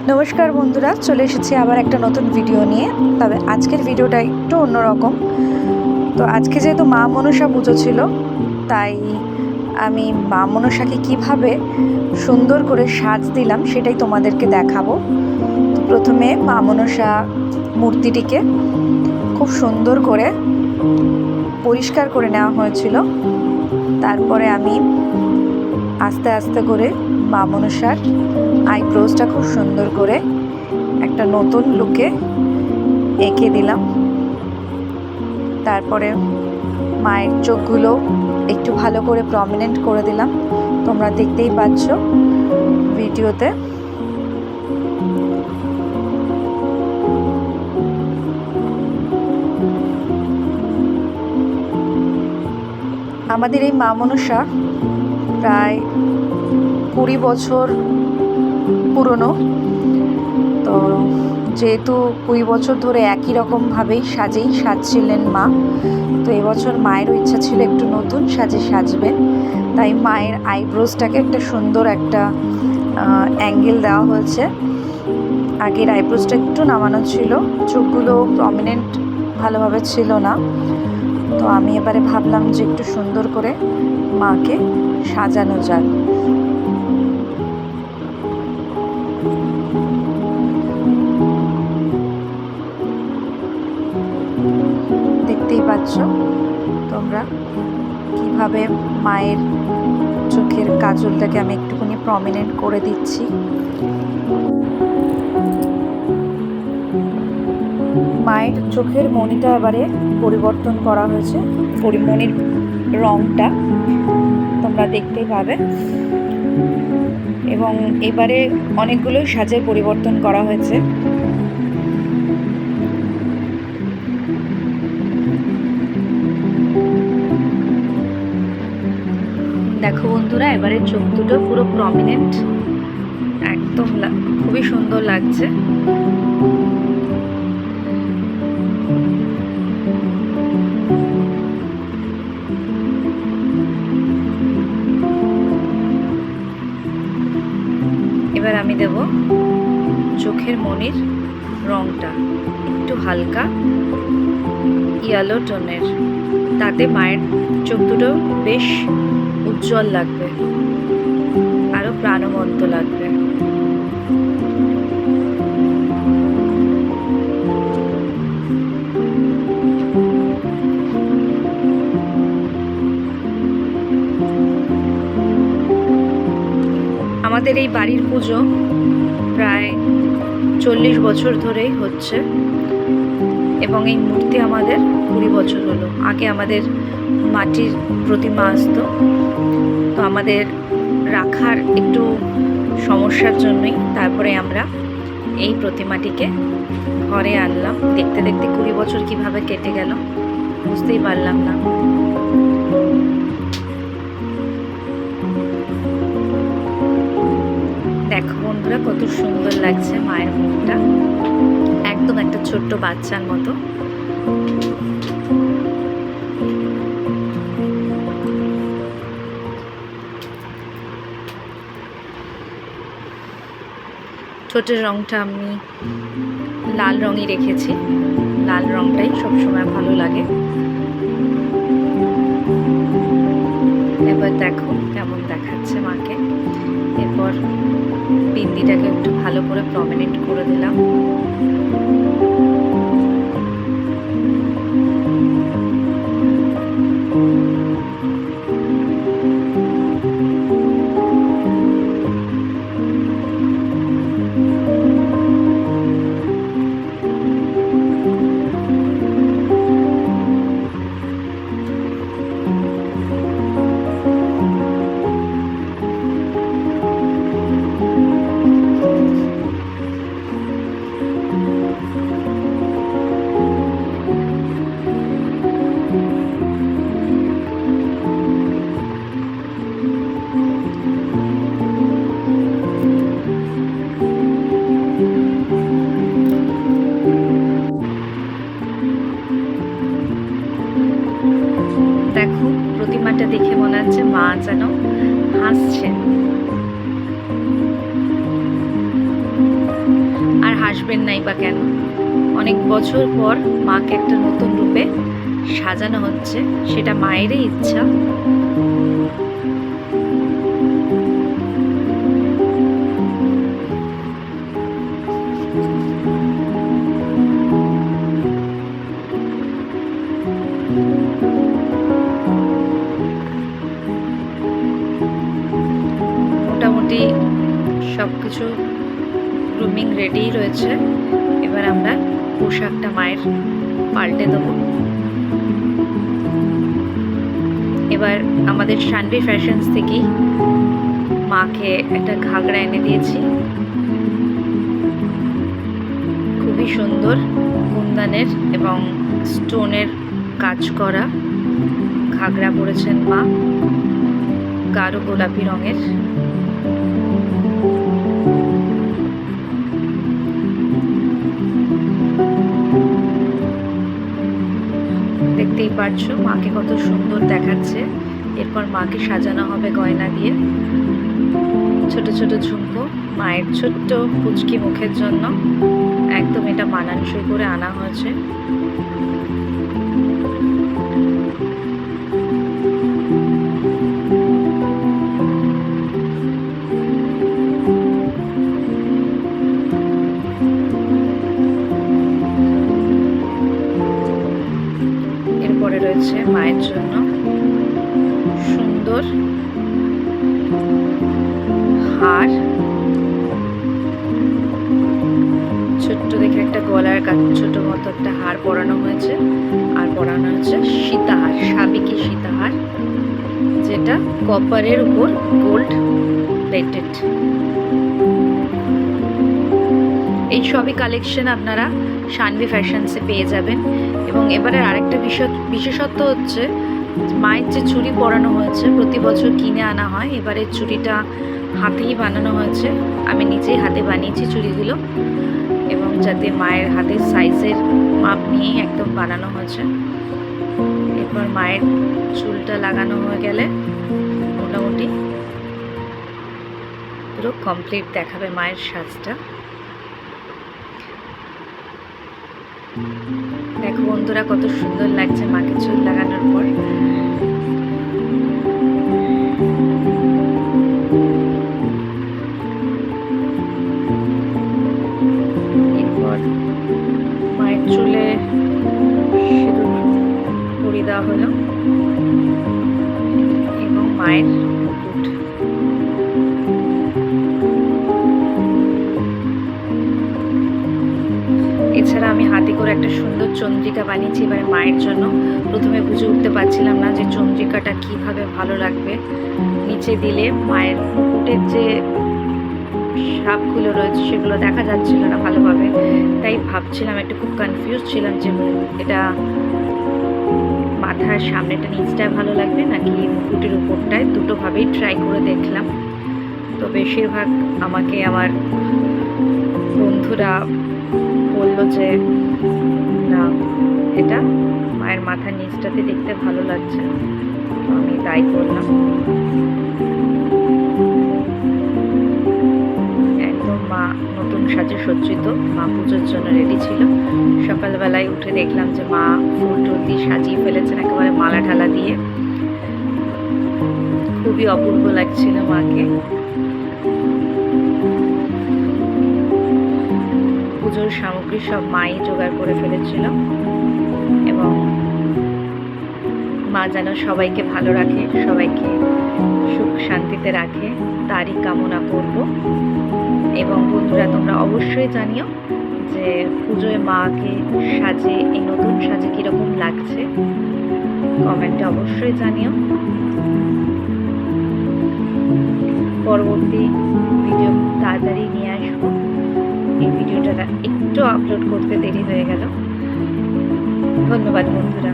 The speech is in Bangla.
নমস্কার বন্ধুরা, চলে এসেছি আবার একটা নতুন ভিডিও নিয়ে। তবে আজকের ভিডিওটা একটু অন্যরকম। তো আজকে যেহেতু মা মনসা পুজো ছিল, তাই আমি মা মনসাকে কীভাবে সুন্দর করে সাজ দিলাম সেটাই তোমাদেরকে দেখাবো। তো প্রথমে মা মনসা মূর্তিটিকে খুব সুন্দর করে পরিষ্কার করে নেওয়া হয়েছিল। তারপরে আমি আস্তে আস্তে করে মা মনসার আইব্রোজটা খুব সুন্দর করে একটা নতুন লুকে এঁকে দিলাম। তারপরে মায়ের চোখগুলো একটু ভালো করে প্রমিনেন্ট করে দিলাম, তোমরা দেখতেই পাচ্ছ ভিডিওতে। আমাদের এই মা মনসা প্রায় 20 বছর পুরনো। তো যেহেতু 20 বছর ধরে একই রকমভাবেই সাজছিলেন মা, তো এবছর মায়েরও ইচ্ছা ছিল একটু নতুন সাজে সাজবেন। তাই মায়ের আইব্রোজটাকে একটা সুন্দর একটা অ্যাঙ্গেল দেওয়া হয়েছে। আগের আইব্রোজটা একটু নামানো ছিল, চোখগুলো প্রমিনেন্ট ভালোভাবে ছিল না। তো আমি এবারে ভাবলাম যে একটু সুন্দর করে মাকে সাজানো যাক। দেখতেই পাচ্ছ তোমরা কিভাবে মায়ের চোখের কাজলটাকে আমি একটুখানি প্রমিনেন্ট করে দিচ্ছি। মায়ের চোখের মণিটা এবারে পরিবর্তন করা হয়েছে, মণির রংটা তোমরা দেখতেই পাবে। এবং এবারে অনেকগুলো সাজের পরিবর্তন করা হয়েছে। দেখো বন্ধুরা, এবারে চোখ দুটো পুরো প্রমিনেন্ট, একদম খুবই সুন্দর লাগছে। এবার আমি দেব চোখের মণির রংটা একটু হালকা ইয়েলো টোনের, তাতে মায়ের চোখ দুটো বেশ উজ্জ্বল লাগবে, আরো প্রাণবন্ত লাগবে। আমাদের এই বাড়ির পুজো প্রায় 40 বছর ধরেই হচ্ছে, এবং এই মূর্তি আমাদের 20 বছর হলো। আগে আমাদের মাটির প্রতিমা আসতো, তো আমাদের রাখার একটু সমস্যার জন্যই তারপরে আমরা এই প্রতিমাটিকে ঘরে আনলাম। দেখতে দেখতে 20 বছর কিভাবে কেটে গেল বুঝতেই পারলাম না। দেখো বন্ধুরা, কত সুন্দর লাগছে মায়ের মুখটা, একদম একটা ছোট্ট বাচ্চার মতো। ঠোঁটের রংটা আমি লাল রঙই রেখেছি, লাল রংটাই সবসময় ভালো লাগে। এবার দেখো কেমন দেখাচ্ছে মাকে। এরপর বিন্দিটাকে একটু ভালো করে প্রমিনেন্ট করে দিলাম। হাসবেন নাই বা কেন? অনেক বছর পর মাকে একটা নতুন রূপে সাজানো হচ্ছে, সেটা মায়েরই ইচ্ছা। মোটামুটি সব কিছু গ্রুমিং রেডি রয়েছে। এবার আমরা পোশাকটা মায়ের পাল্টে দেবো। এবার আমাদের শানভি ফ্যাশনস থেকেই মাকে একটা ঘাগরা এনে দিয়েছি, খুবই সুন্দর কুন্দনের এবং স্টোনের কাজ করা ঘাগরা পরেছেন মা, গাঢ় গোলাপি রঙের। দেখতেই পারছো মাকে কত সুন্দর দেখাচ্ছে। এরপর মাকে সাজানো হবে গয়না দিয়ে, ছোট ছোট ঝুমকো মায়ের ছোট্ট পুচকি মুখের জন্য একদম এটা মানানসই করে আনা হয়েছে। এরপরে রয়েছে মায়ের জন্য সুন্দর হার, ছোট্ট দেখে একটা গলার কাছে ছোট মতো একটা হার পরানো হয়েছে। আর পরানো হচ্ছে সীতাহার, সাবেকি সীতাহার, যেটা কপারের উপর গোল্ড প্লেটেড। এই সবই কালেকশন আপনারা শানভি ফ্যাশনসে পেয়ে যাবেন। এবং এবারের আরেকটা বিশেষত্ব হচ্ছে মায়ের যে চুড়ি পরানো হয়েছে, প্রতি বছর কিনে আনা হয়, এবারের চুড়িটা হাতেই বানানো হয়েছে। আমি নিজেই হাতে বানিয়েছি চুড়িগুলো, এবং যাতে মায়ের হাতের সাইজের মাপ নিয়েই একদম বানানো হয়েছে। এরপর মায়ের চুলটা লাগানো হয়ে গেলে মোটামুটি পুরো কমপ্লিট দেখাবে মায়ের সাজটা। দেখো বন্ধুরা কত সুন্দর লাগছে মাকে চুল লাগানোর পর। এরপর মায়ের চুলে সিঁদুর পরিয়ে দেওয়া হলো এবং মায়ের মুকুট। এছাড়া আমি হাতে করে একটা সুন্দর চন্দ্রিকা বানিয়েছি এবারে মায়ের জন্য। প্রথমে বুঝে উঠতে পারছিলাম না যে চন্দ্রিকাটা কিভাবে ভালো লাগবে, নিচে দিলে মায়ের মুকুটের যে সাপগুলো রয়েছে সেগুলো দেখা যাচ্ছিল না ভালোভাবে, তাই ভাবছিলাম, একটু খুব কনফিউজ ছিলাম যে এটা মাথার সামনেটা নিচটা ভালো লাগবে নাকি মুকুটের উপরটায়। দুটোভাবেই ট্রাই করে দেখলাম, তো বেশিরভাগ আমাকে আমার বন্ধুরা বললো যে না, এটা মায়ের মাথার নিচটাতে দেখতে ভালো লাগছে, তো আমি তাই করলাম। একদম মা নতুন সাজে সজ্জিত, মা পুজোর জন্য রেডি ছিল। সকালবেলায় উঠে দেখলাম যে মা ফুল টুল দিয়ে সাজিয়ে ফেলেছেন একেবারে মালা ঢালা দিয়ে, খুবই অপূর্ব লাগছিল মাকে। পুজোর সামগ্রী সব মাই জোগাড় করে ফেলেছিল, এবং মা যেন সবাইকে ভালো রাখে, সবাইকে সুখ শান্তিতে রাখে, তারই কামনা করব। এবং বন্ধুরা তোমরা অবশ্যই জানিও যে পুজোয় মাকে সাজে, এই নতুন সাজে কীরকম লাগছে, কমেন্টে অবশ্যই জানিও। পরবর্তী ভিডিও তাড়াতাড়ি নিয়ে আসবো। এই ভিডিওটা একটু আপলোড করতে দেরি হয়ে গেল। ধন্যবাদ বন্ধুরা।